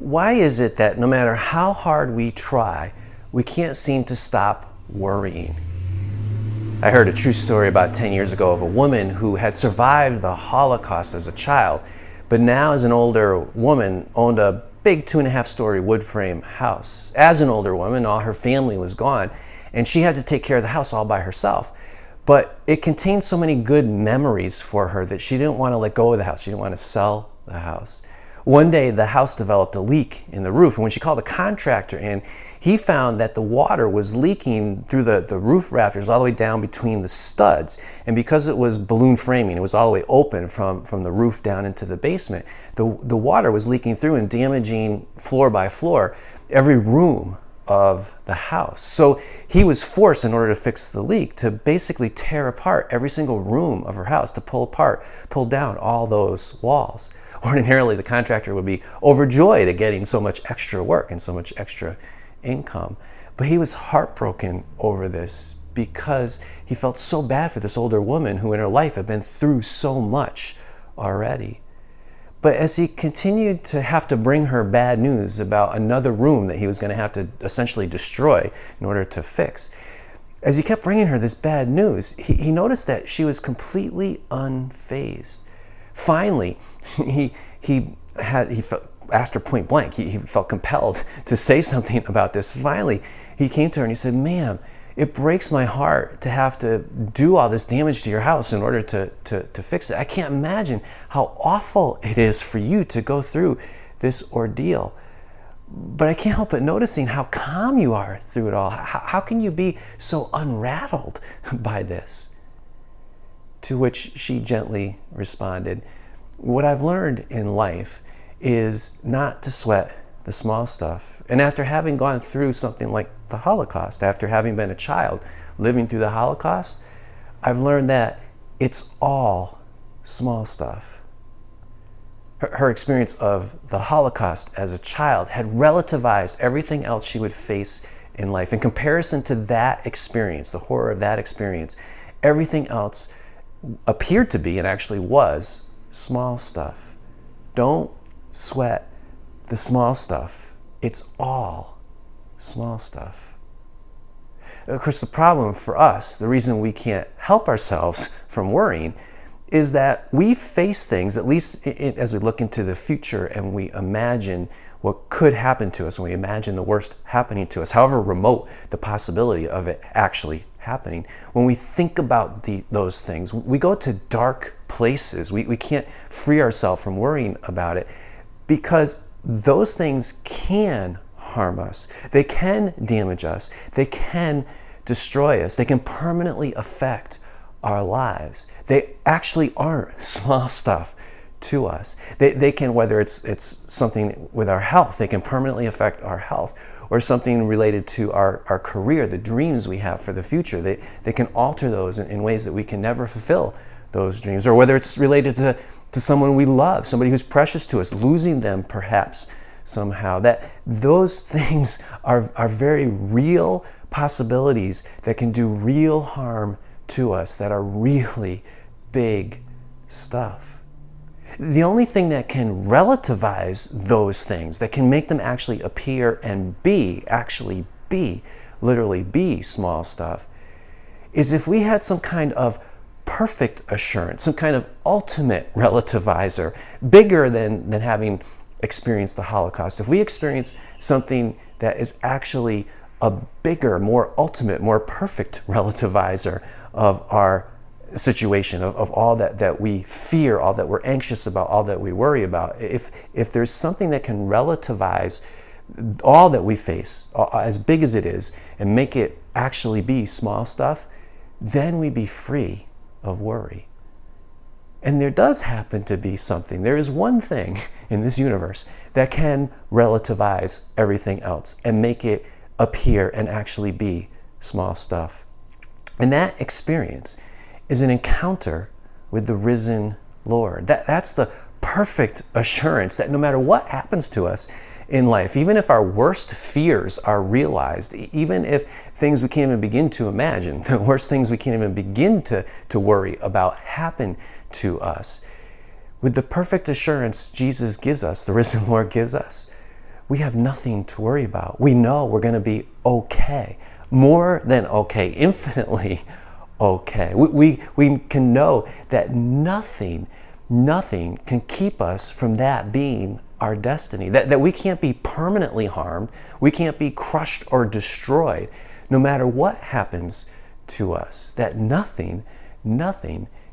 Why is it that no matter how hard we try, we can't seem to stop worrying? I heard a true story about 10 years ago of a woman who had survived the Holocaust as a child, but now as an older woman owned a big 2.5-story wood frame house. As an older woman, all her family was gone, and she had to take care of the house all by herself. But it contained so many good memories for her that she didn't want to let go of the house. She didn't want to sell the house. One day, the house developed a leak in the roof, and when she called a contractor in, he found that the water was leaking through the roof rafters all the way down between the studs. And because it was balloon framing, it was all the way open from the roof down into the basement, the water was leaking through and damaging floor by floor every room of the house. So he was forced, in order to fix the leak, to basically tear apart every single room of her house, to pull down all those walls. Ordinarily, the contractor would be overjoyed at getting so much extra work and so much extra income. But he was heartbroken over this because he felt so bad for this older woman who in her life had been through so much already. But as he continued to have to bring her bad news about another room that he was going to have to essentially destroy in order to fix, as he kept bringing her this bad news, he noticed that she was completely unfazed. Finally, he asked her point blank. He felt compelled to say something about this. Finally, he came to her and he said, "Ma'am, it breaks my heart to have to do all this damage to your house in order to fix it. I can't imagine how awful it is for you to go through this ordeal. But I can't help but noticing how calm you are through it all. How can you be so unrattled by this?" To which she gently responded, "What I've learned in life is not to sweat the small stuff. And after having gone through something like the Holocaust, after having been a child living through the Holocaust, I've learned that it's all small stuff." Her experience of the Holocaust as a child had relativized everything else she would face in life. In comparison to that experience, the horror of that experience, everything else appeared to be, and actually was, small stuff. Don't sweat the small stuff. It's all small stuff. Of course, the problem for us, the reason we can't help ourselves from worrying, is that we face things, at least as we look into the future and we imagine what could happen to us, and we imagine the worst happening to us, however remote the possibility of it actually happening. When we think about those things, we go to dark places. We can't free ourselves from worrying about it because those things can harm us. They can damage us. They can destroy us. They can permanently affect our lives. They actually aren't small stuff to us. They can, whether it's something with our health, they can permanently affect our health, or something related to our career, the dreams we have for the future. They can alter those in ways that we can never fulfill those dreams. Or whether it's related to someone we love, somebody who's precious to us, losing them perhaps somehow. That those things are very real possibilities that can do real harm to us, that are really big stuff. The only thing that can relativize those things, that can make them actually appear and actually be, literally be small stuff, is if we had some kind of perfect assurance, some kind of ultimate relativizer, bigger than having experienced the Holocaust. If we experience something that is actually a bigger, more ultimate, more perfect relativizer of our situation, of all that we fear, all that we're anxious about, all that we worry about, if there's something that can relativize all that we face, as big as it is, and make it actually be small stuff, then we'd be free of worry. And there does happen to be something, there is one thing in this universe that can relativize everything else and make it appear and actually be small stuff. And that experience is an encounter with the risen Lord. That's the perfect assurance that no matter what happens to us in life, even if our worst fears are realized, even if things we can't even begin to imagine, the worst things we can't even begin to worry about happen to us, with the perfect assurance Jesus gives us, the risen Lord gives us, we have nothing to worry about. We know we're going to be okay, more than okay, infinitely okay. We can know that nothing can keep us from that being our destiny, that we can't be permanently harmed, we can't be crushed or destroyed, no matter what happens to us, that nothing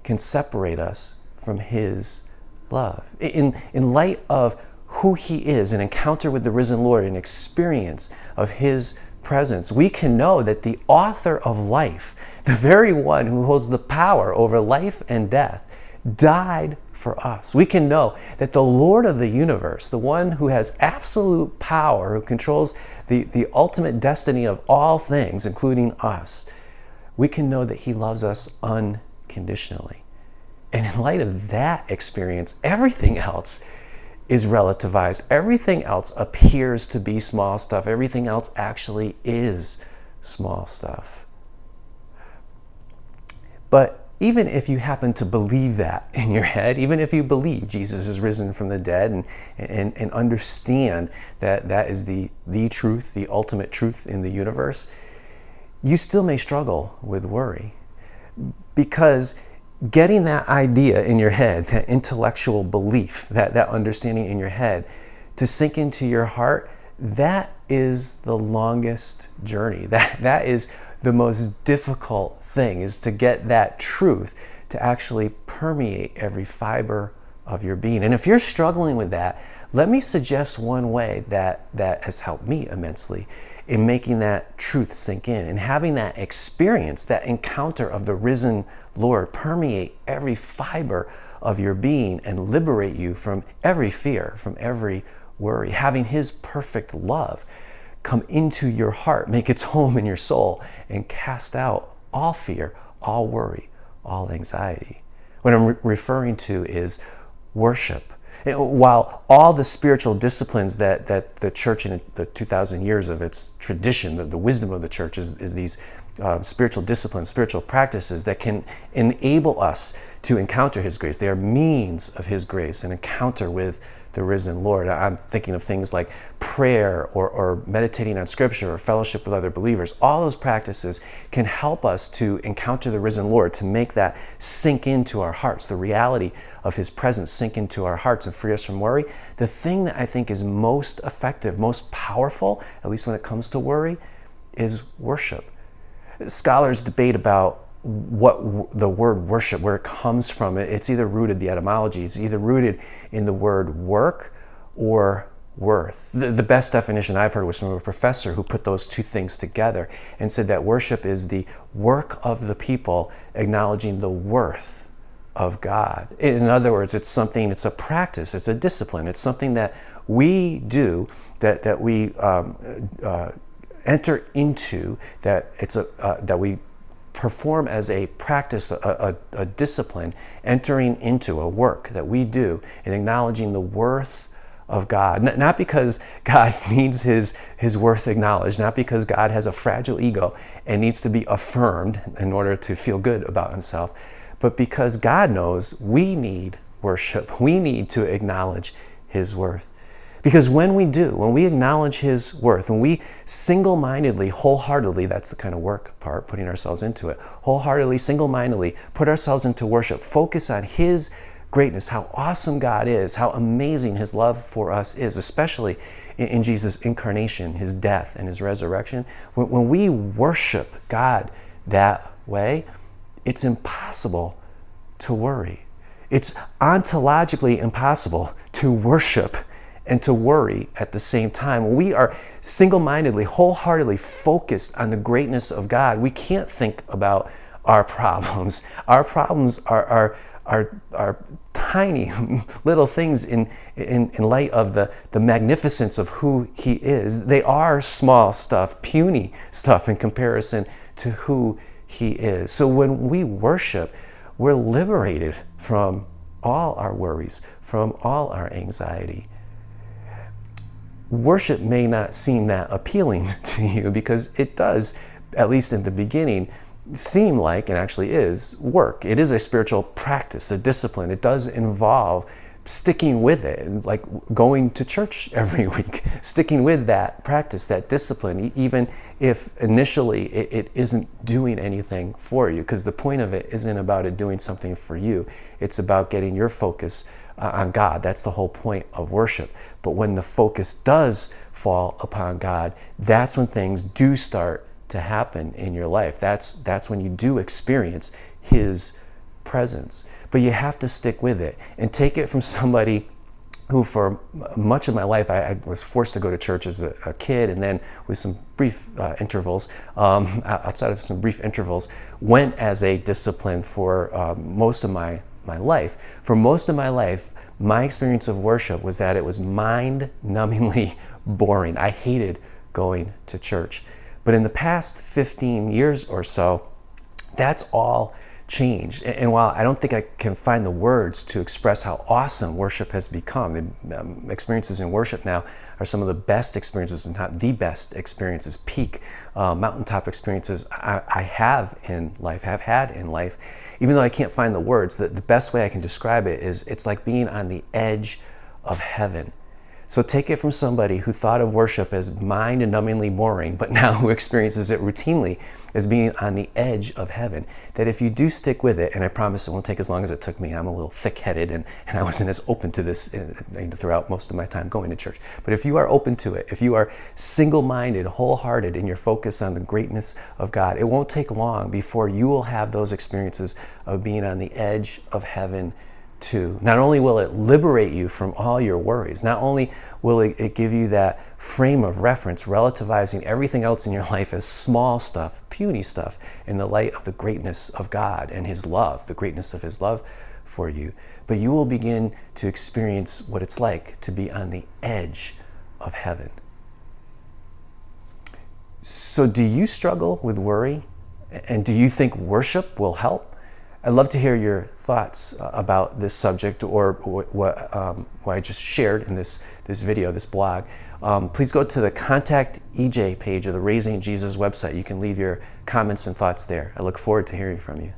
can separate us from His love. In light of who He is, an encounter with the risen Lord, an experience of His presence, we can know that the author of life, the very one who holds the power over life and death, died for us. We can know that the Lord of the universe, the one who has absolute power, who controls the ultimate destiny of all things, including us, we can know that He loves us unconditionally. And in light of that experience, everything else is relativized. Everything else appears to be small stuff. Everything else actually is small stuff. But even if you happen to believe that in your head, even if you believe Jesus is risen from the dead and understand that that is the truth, the ultimate truth in the universe, you still may struggle with worry. Because getting that idea in your head, that intellectual belief, that understanding in your head, to sink into your heart, that is the longest journey. That is the most difficult thing, is to get that truth to actually permeate every fiber of your being. And if you're struggling with that, let me suggest one way that has helped me immensely in making that truth sink in and having that experience, that encounter of the risen Lord permeate every fiber of your being and liberate you from every fear, from every worry. Having His perfect love come into your heart, make its home in your soul, and cast out all fear, all worry, all anxiety. What I'm referring to is worship. While all the spiritual disciplines that the church in the 2,000 years of its tradition, the wisdom of the church is these spiritual disciplines, spiritual practices that can enable us to encounter His grace. They are means of His grace, an encounter with the risen Lord. I'm thinking of things like prayer or meditating on Scripture or fellowship with other believers. All those practices can help us to encounter the risen Lord, to make that sink into our hearts, the reality of His presence sink into our hearts and free us from worry. The thing that I think is most effective, most powerful, at least when it comes to worry, is worship. Scholars debate about what the word worship, where it comes from. It's either rooted, the etymology, it's either rooted in the word work or worth. The best definition I've heard was from a professor who put those two things together and said that worship is the work of the people acknowledging the worth of God. In other words, it's a practice, it's a discipline, it's something that we do, that we enter into, that we perform as a practice, a discipline, entering into a work that we do and acknowledging the worth of God. Not because God needs his worth acknowledged, not because God has a fragile ego and needs to be affirmed in order to feel good about Himself, but because God knows we need worship. We need to acknowledge His worth. Because when we acknowledge His worth, when we single-mindedly, wholeheartedly, that's the kind of work part, putting ourselves into it, wholeheartedly, single-mindedly, put ourselves into worship, focus on His greatness, how awesome God is, how amazing His love for us is, especially in Jesus' incarnation, His death, and His resurrection. When we worship God that way, it's impossible to worry. It's ontologically impossible to worship and to worry at the same time. When we are single-mindedly, wholeheartedly focused on the greatness of God, we can't think about our problems. Our problems are tiny little things in light of the magnificence of who He is. They are small stuff, puny stuff in comparison to who He is. So when we worship, we're liberated from all our worries, from all our anxiety. Worship may not seem that appealing to you because it does, at least in the beginning, seem like, and actually is, work. It is a spiritual practice, a discipline. It does involve sticking with it, and like going to church every week, sticking with that practice, that discipline, even if initially it isn't doing anything for you, because the point of it isn't about it doing something for you. It's about getting your focus on God. That's the whole point of worship. But when the focus does fall upon God, that's when things do start to happen in your life. That's when you do experience His presence. But you have to stick with it and take it from somebody who, for much of my life, I was forced to go to church as a kid, and then with some brief intervals, outside of some brief intervals, went as a discipline for most of my life. For most of my life, my experience of worship was that it was mind-numbingly boring. I hated going to church. But in the past 15 years or so, that's all changed. And while I don't think I can find the words to express how awesome worship has become, experiences in worship now are some of the best experiences, and not the best experiences, peak mountaintop experiences I have had in life. Even though I can't find the words, the best way I can describe it is it's like being on the edge of heaven. So take it from somebody who thought of worship as mind-numbingly boring, but now who experiences it routinely as being on the edge of heaven. That if you do stick with it, and I promise it won't take as long as it took me, I'm a little thick-headed and I wasn't as open to this throughout most of my time going to church. But if you are open to it, if you are single-minded, wholehearted in your focus on the greatness of God, it won't take long before you will have those experiences of being on the edge of heaven too. Not only will it liberate you from all your worries, not only will it give you that frame of reference, relativizing everything else in your life as small stuff, puny stuff, in the light of the greatness of God and His love, the greatness of His love for you, but you will begin to experience what it's like to be on the edge of heaven. So do you struggle with worry? And do you think worship will help? I'd love to hear your thoughts about this subject, or what I just shared in this video, this blog. Please go to the Contact EJ page of the Raising Jesus website. You can leave your comments and thoughts there. I look forward to hearing from you.